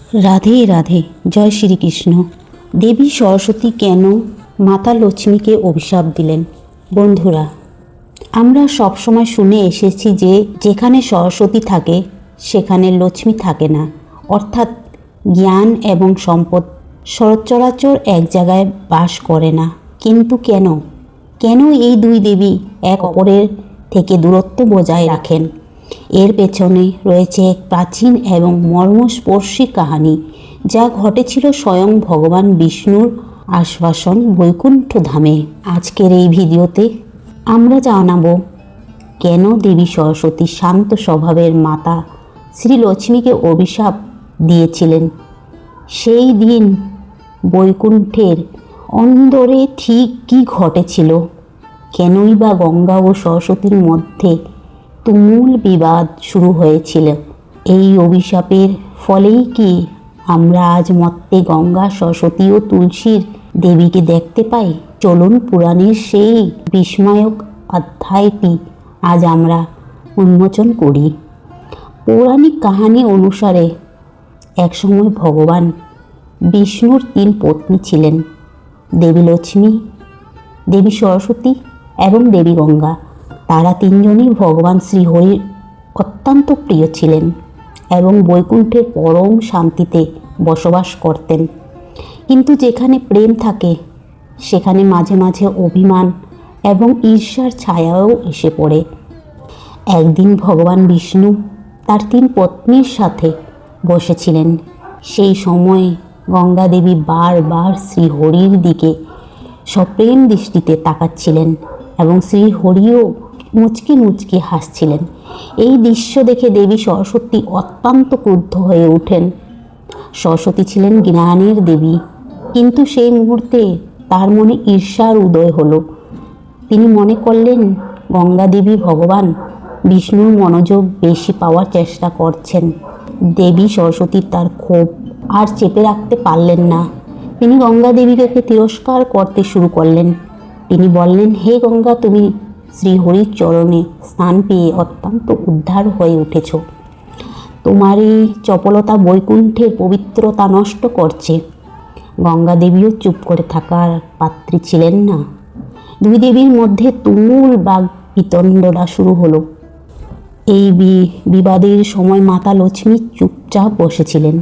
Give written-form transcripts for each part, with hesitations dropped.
রাধে রাধে। জয় শ্রীকৃষ্ণ। দেবী সরস্বতী কেন মাতা লক্ষ্মীকে অভিশাপ দিলেন? বন্ধুরা, আমরা সবসময় শুনে এসেছি যে যেখানে সরস্বতী থাকে সেখানে লক্ষ্মী থাকে না, অর্থাৎ জ্ঞান এবং সম্পদ সচরাচর এক জায়গায় বাস করে না। কিন্তু কেন কেন এই দুই দেবী এক অপরের থেকে দূরত্ব বজায় রাখেন? এর পেছনে রয়েছে এক প্রাচীন এবং মর্মস্পর্শী কাহিনী, যা ঘটেছিল স্বয়ং ভগবান বিষ্ণুর আশ্বাসন বৈকুণ্ঠ ধামে। আজকের এই ভিডিওতে আমরা জানাবো কেন দেবী সরস্বতী শান্ত স্বভাবের মাতা শ্রী লক্ষ্মীকে অভিশাপ দিয়েছিলেন। সেই দিন বৈকুণ্ঠের অন্দরে ঠিক কী ঘটেছিল? কেনই বা গঙ্গা ও সরস্বতীর মধ্যে তুমুল বিবাদ শুরু হয়েছিল? এই অভিশাপের ফলেই কি আমরা আজ মর্তে গঙ্গা, সরস্বতী ও তুলসীর দেবীকে দেখতে পাই? চলুন পুরাণের সেই বিস্ময়ক অধ্যায়টি আজ আমরা উন্মোচন করি। পৌরাণিক কাহিনী অনুসারে একসময় ভগবান বিষ্ণুর 3 পত্নী ছিলেন, দেবী লক্ষ্মী, দেবী সরস্বতী এবং দেবী গঙ্গা। তারা 3 জনই ভগবান শ্রীহরির অত্যন্ত প্রিয় ছিলেন এবং বৈকুণ্ঠের পরম শান্তিতে বসবাস করতেন। কিন্তু যেখানে প্রেম থাকে সেখানে মাঝে মাঝে অভিমান এবং ঈর্ষার ছায়াও এসে পড়ে। একদিন ভগবান বিষ্ণু তার 3 পত্নীর সাথে বসেছিলেন। সেই সময় গঙ্গা দেবী বারবার শ্রীহরির দিকে সপ্রেম দৃষ্টিতে তাকাচ্ছিলেন এবং শ্রীহরিও মুচকি মুচকি হাসছিলেন। এই দৃশ্য দেখে দেবী সরস্বতী অত্যন্ত ক্রুদ্ধ হয়ে ওঠেন। সরস্বতী ছিলেন জ্ঞানের দেবী, কিন্তু সেই মুহূর্তে তার মনে ঈর্ষার উদয় হলো। তিনি মনে করলেন গঙ্গা দেবী ভগবান বিষ্ণুর মনোযোগ বেশি পাওয়ার চেষ্টা করছেন। দেবী সরস্বতী তার ক্ষোভ আর চেপে রাখতে পারলেন না। তিনি গঙ্গা দেবীকে তিরস্কার করতে শুরু করলেন। তিনি বললেন, হে গঙ্গা, তুমি শ্রীহরির চরণে স্নান পেয়ে অত্যন্ত উদ্ধার হয়ে উঠেছ। তোমার এই চপলতা বৈকুণ্ঠের পবিত্রতা নষ্ট করছে। গঙ্গা দেবীও চুপ করে থাকার পাত্রী ছিলেন না। 2 দেবীর মধ্যে তুমুল বাগ বিতণ্ডা শুরু হলো। এই বিবাদের সময় মাতা লক্ষ্মী চুপচাপ বসেছিলেন।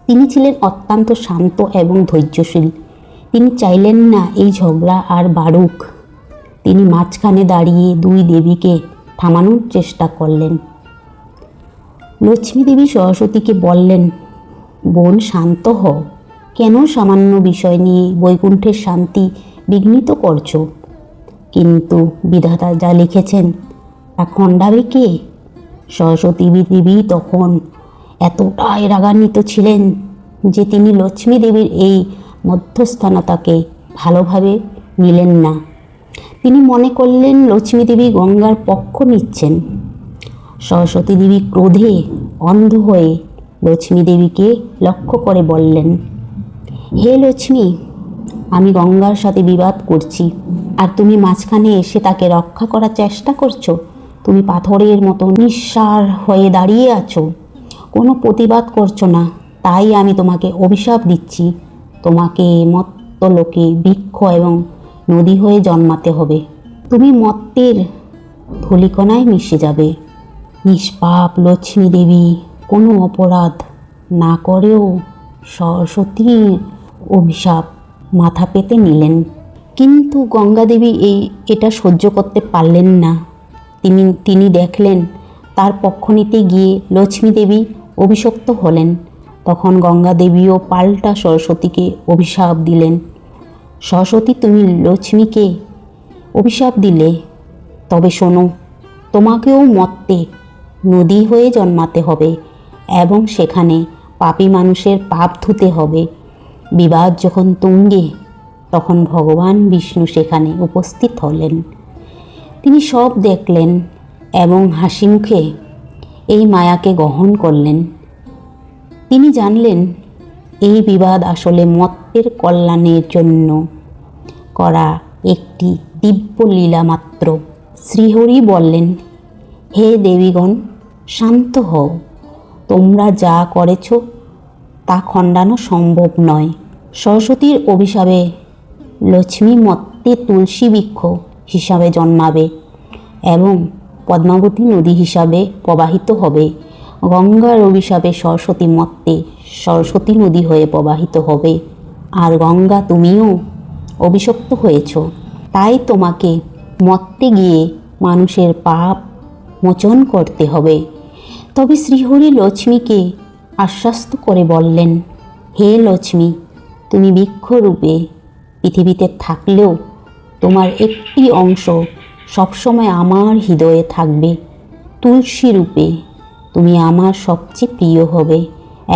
তিনি ছিলেন অত্যন্ত শান্ত এবং ধৈর্যশীল। তিনি চাইলেন না এই ঝগড়া আর বাড়ুক। তিনি মাঝখানে দাঁড়িয়ে 2 দেবীকে থামানোর চেষ্টা করলেন। লক্ষ্মী দেবী সরস্বতীকে বললেন, বোন, শান্ত হও। কেন সামান্য বিষয় নিয়ে বৈকুণ্ঠের শান্তি বিঘ্নিত করছো? কিন্তু বিধাতা যা লিখেছেন তা খণ্ডাবে কে? সরস্বতী দেবী তখন এতটাই রাগান্বিত ছিলেন যে তিনি লক্ষ্মী দেবীর এই মধ্যস্থতাকে ভালোভাবে নিলেন না। তিনি মনে করলেন লক্ষ্মী দেবী গঙ্গার পক্ষ নিচ্ছেন। সরস্বতী দেবী ক্রোধে অন্ধ হয়ে লক্ষ্মী দেবীকে লক্ষ্য করে বললেন, হে লক্ষ্মী, আমি গঙ্গার সাথে বিবাদ করছি আর তুমি মাঝখানে এসে তাকে রক্ষা করার চেষ্টা করছো। তুমি পাথরের মতো নিঃসার হয়ে দাঁড়িয়ে আছো, কোনো প্রতিবাদ করছো না। তাই আমি তোমাকে অভিশাপ দিচ্ছি। তোমাকে মর্ত্যলোকে বৃক্ষ এবং নদী হয়ে জন্মাতে হবে। তুমি মর্তের ধূলিকণায় মিশে যাবে। নিষ্পাপ লক্ষ্মী দেবী কোনো অপরাধ না করেও সরস্বতীর অভিশাপ মাথা পেতে নিলেন। কিন্তু গঙ্গা দেবী এটা সহ্য করতে পারলেন না। তিনি দেখলেন তার পক্ষ নিতে গিয়ে লক্ষ্মী দেবী অভিশপ্ত হলেন। তখন গঙ্গা দেবীও পাল্টা সরস্বতীকে অভিশাপ দিলেন। সরস্বতী, তুমি লক্ষ্মীকে অভিশাপ দিলে, তবে শোনো, তোমাকেও মর্তে নদী হয়ে জন্মাতে হবে এবং সেখানে পাপী মানুষের পাপ ধুতে হবে। বিবাদ যখন তুঙ্গে, তখন ভগবান বিষ্ণু সেখানে উপস্থিত হলেন। তিনি সব দেখলেন এবং হাসি মুখে এই মায়াকে গ্রহণ করলেন। তিনি জানলেন এই বিবাদ আসলে মর্তের কল্যাণের জন্য করা একটি দিব্য লীলা মাত্র। শ্রীহরি বললেন, হে দেবীগণ, শান্ত হও। তোমরা যা করেছ তা খণ্ডানো সম্ভব নয়। সরস্বতীর অভিশাপে লক্ষ্মী মত্তে তুলসী বৃক্ষ হিসাবে জন্মাবে এবং পদ্মাবতী নদী হিসাবে প্রবাহিত হবে। গঙ্গার অভিশাপে সরস্বতী মত্তে সরস্বতী নদী হয়ে প্রবাহিত হবে। আর গঙ্গা, তুমিও অভিশপ্ত হয়েছ, তাই তোমাকে মত্তে গিয়ে মানুষের পাপ মোচন করতে হবে। তবে শ্রীহরি লক্ষ্মীকে আশ্বস্ত করে বললেন, হে লক্ষ্মী, তুমি বৃক্ষরূপে পৃথিবীতে থাকলেও তোমার একটি অংশ সবসময় আমার হৃদয়ে থাকবে। তুলসী রূপে তুমি আমার সবচেয়ে প্রিয় হবে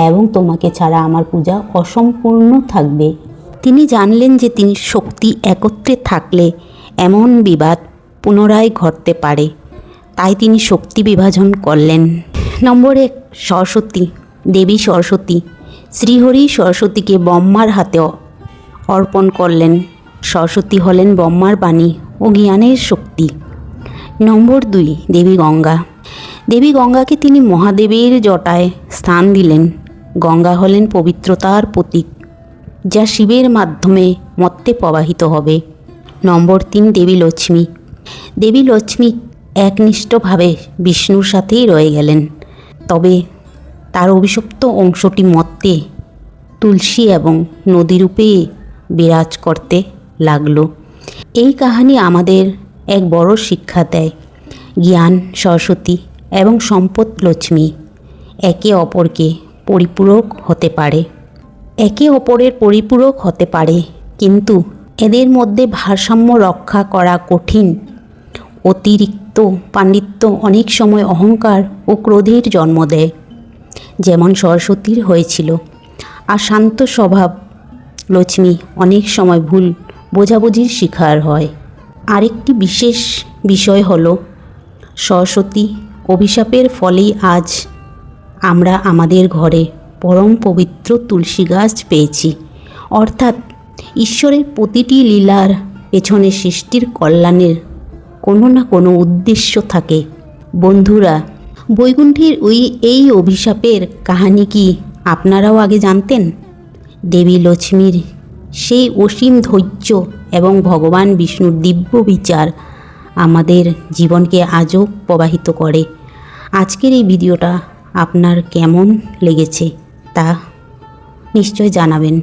এবং তোমাকে ছাড়া আমার পূজা অসম্পূর্ণ থাকবে। তিনি জানলেন যে তিনি শক্তি একত্রে থাকলে এমন বিবাদ পুনরায় ঘটতে পারে, তাই তিনি শক্তি বিভাজন করলেন। নম্বর 1, সরস্বতী। দেবী সরস্বতী। শ্রীহরি সরস্বতীকে ব্রহ্মার হাতে অর্পণ করলেন। সরস্বতী হলেন ব্রহ্মার বাণী ও জ্ঞানের শক্তি। নম্বর 2, দেবী গঙ্গা। দেবী গঙ্গাকে তিনি মহাদেবের জটায় স্থান দিলেন। গঙ্গা হলেন পবিত্রতার প্রতীক, যা শিবের মাধ্যমে মত্তে প্রবাহিত হবে। নম্বর 3, দেবী লক্ষ্মী। দেবী লক্ষ্মী একনিষ্ঠভাবে বিষ্ণুর সাথেই রয়ে গেলেন, তবে তার অভিশপ্ত অংশটি মত্তে তুলসী এবং নদীরূপে বিরাজ করতে লাগল। এই কাহিনী আমাদের এক বড় শিক্ষা দেয়। জ্ঞান সরস্বতী এবং সম্পদ লক্ষ্মী একে অপরকে পরিপূরক হতে পারে, একে অপরের পরিপূরক হতে পারে, কিন্তু এদের মধ্যে ভারসাম্য রক্ষা করা কঠিন। অতিরিক্ত পাণ্ডিত্য অনেক সময় অহংকার ও ক্রোধের জন্ম দেয়, যেমন সরস্বতীর হয়েছিল। আর শান্ত স্বভাব লক্ষ্মী অনেক সময় ভুল বোঝাবুঝির শিকার হয়। আরেকটি বিশেষ বিষয় হলো সরস্বতী অভিশাপের ফলেই আজ আমরা আমাদের ঘরে পরম পবিত্র তুলসী গাছ পেয়েছি। অর্থাৎ ঈশ্বরের প্রতিটি লীলার পেছনে সৃষ্টির কল্যাণের কোনো না কোনো উদ্দেশ্য থাকে। বন্ধুরা, বৈকুণ্ঠের এই অভিশাপের কাহিনী কি আপনারাও আগে জানতেন? দেবী লক্ষ্মীর সেই অসীম ধৈর্য এবং ভগবান বিষ্ণুর দিব্য বিচার আমাদের জীবনকে আজও প্রবাহিত করে। আজকের এই ভিডিওটা আপনার কেমন লেগেছে তা নিশ্চয় জানাবেন।